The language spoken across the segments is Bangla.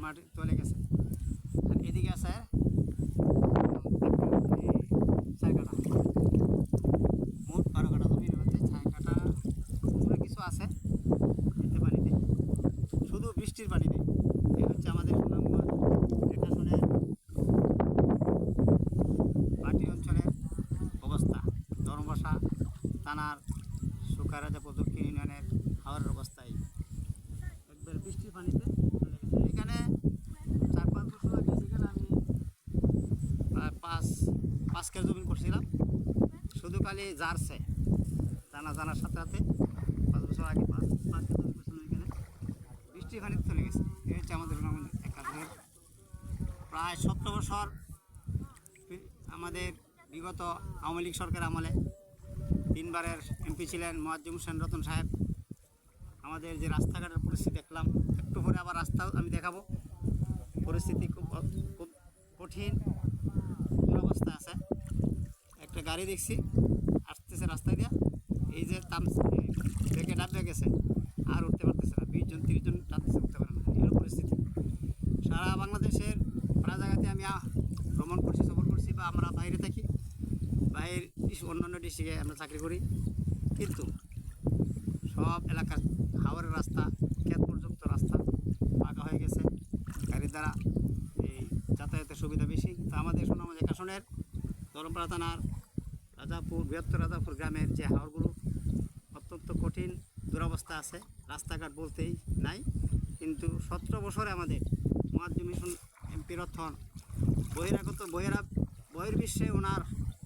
মাটি চলে গেছে। আর এদিকে আছে 4 কাঠা, মোট 12 কাঠা জমির মধ্যে 4 কাঠা উপরে কিছু আছে এতে পানিতে, শুধু বৃষ্টির পানিতে। এই হচ্ছে আমাদের সুনামগঞ্জ দেখাশোনার পাটি অঞ্চলের অবস্থা। ধর্মবাসা থানার সুকারাজাপুর দক্ষিণ ইউনিয়নের হাওরের অবস্থায় একবার বৃষ্টির পানিতে চলে গেছে। এখানে 4-5 বছর আগে যেখানে আমি প্রায় 5 কেজি জমি করছিলাম, শুধু খালি জারছে জানার সাথে সাথে 5 বছর আগে 5 কেজি জমি করছিলাম, এখানে বৃষ্টির পানিতে চলে গেছে। এই হচ্ছে আমাদের একাধারে প্রায় 17 বছর আমাদের বিগত আওয়ামী লীগ সরকার আমলে 3 বারের এমপি ছিলেন মোয়াজ্জেম হোসেন রতন সাহেব। আমাদের যে রাস্তাঘাটের পরিস্থিতি দেখলাম, একটু পরে আবার রাস্তাও আমি দেখাবো, পরিস্থিতি খুব কঠিন অবস্থা আছে। একটা গাড়ি দেখছি আসতেছে রাস্তায় দিয়া, এই যে বেঁকে ডাবে গেছে, আর উঠতে পারতেছে না, 20 জন 30 জন টানতেছে, উঠতে পারে না, এর পরিস্থিতি। সারা বাংলাদেশের প্রায় জায়গাতে আমি ভ্রমণ করছি, সফর করছি, বা আমরা বাইরে থাকি, বাইরের অন্যান্য ডিস্ট্রিক্টে আমরা চাকরি করি, কিন্তু সব এলাকার হাওরের রাস্তা, ক্ষেত পর্যন্ত রাস্তা পাকা হয়ে গেছে, গাড়ির দ্বারা এই যাতায়াতের সুবিধা বেশি। তো আমাদের সুনামগঞ্জ একাশনের ধর্মপাড়া থানার রাজাপুর, বৃহত্তর রাজাপুর গ্রামের যে হাওরগুলো অত্যন্ত কঠিন দুরবস্থা আছে, রাস্তাঘাট বলতেই নাই। কিন্তু 17 বছরে আমাদের মোয়াজ্জেম হোসেন এমপি রতন বহির্বিশ্বে ওনার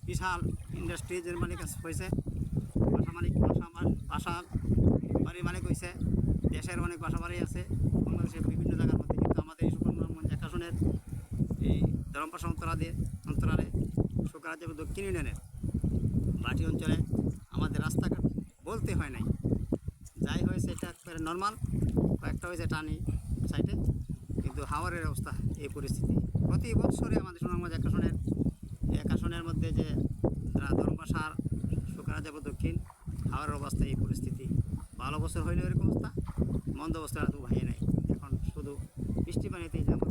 বিশাল ইন্ডাস্ট্রিজের মালিক হয়েছে, বাসা বাড়ির মালিক হয়েছে, দেশের অনেক বাসা বাড়ি আছে বাংলাদেশের বিভিন্ন জায়গার মধ্যে। কিন্তু আমাদের এই সুনামগঞ্জ একাশনের এই ধর্মপাশা অন্তরালে সুকারাজাপুর দক্ষিণ ইউনিয়নের বাটি অঞ্চলে আমাদের রাস্তাঘাট বলতে হয় নাই, যাই হয়েছে এটা একবারে নর্মাল, কয়েকটা হয়েছে টানি সাইডে, কিন্তু হাওরের অবস্থা এই পরিস্থিতি। প্রতি বছরে আমাদের সুনামগঞ্জ একাশনের মধ্যে যে ধর্মপাশার সুকারাজাপুর দক্ষিণ হাওরের অবস্থা এই পরিস্থিতি। ভালো বছর হইলেও এরকম অবস্থা, মন্দ অবস্থা তো ভাইয়ে নাই। এখন শুধু বৃষ্টি পানিতেই যেমন